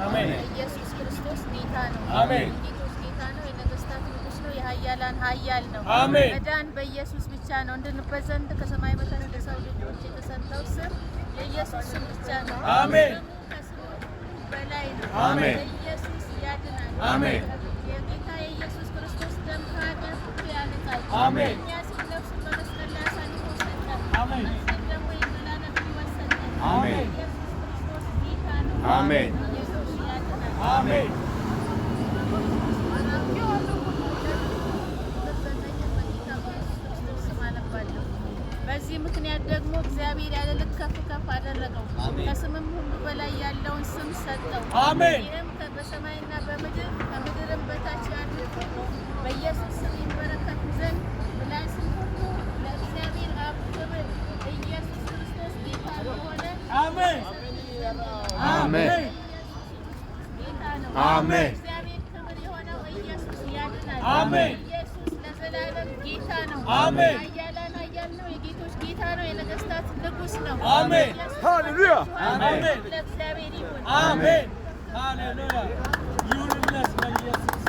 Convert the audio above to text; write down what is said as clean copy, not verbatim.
አሜን። ኢየሱስ ክርስቶስ ጌታ ነው። አሜን። ጌቶች ጌታ ነው። የነገስታት ንጉሥ ነው። የኃያላን ኃያል ነው። አሜን። መዳን በኢየሱስ ብቻ ነው። እንድንበት ዘንድ ከሰማይ በታች ለሰው ልጆች የተሰጠው ስም የኢየሱስ ስም ብቻ ነው። አሜን። ከስሙ በላይ ነው። አሜን። ኢየሱስ ያድናል። አሜን። የጌታ የኢየሱስ ክርስቶስ ደም ከኃጢአት ሁሉ ያነጻል። አሜን። እኛ ሲነፍሱ በመስቀል ላይ አሳልፎ ሰጠን። አሜን። በዚህ ደግሞ የዘላለም ሕይወት ሰጠን። አሜን። ኢየሱስ ክርስቶስ ጌታ ነው። አሜን። ኢየሱስ ያድናል። አሜን። በዚህ ምክንያት ደግሞ እግዚአብሔር ያለ ልክ ከፍ ከፍ አደረገው፣ ከስምም ሁሉ በላይ ያለውን ስም ሰጠው። አሜን። ይህም በሰማይና በምድር ከምድርም በታች ያሉት ሁሉ በኢየሱስ ስም ይበረከቱ ዘንድ ምላስም ሁሉ ለእግዚአብሔር አብ ክብር ኢየሱስ ክርስቶስ ጌታ እንደሆነ አሜን። አሜን። ጌታ ነው። አሜን። እግዚአብሔር ክብር የሆነው ኢየሱስ ያድናል። አሜን። ኢየሱስ ለዘላለም ጌታ ነው። አሜን። ኃያላን ኃያል ነው። የጌቶች ጌታ ነው። የነገስታት ንጉሥ ነው። አሜን። ሃሌሉያ። አሜን። ለእግዚአብሔር ይሁን። አሜን። ሃሌሉያ ይሁንለት በኢየሱስ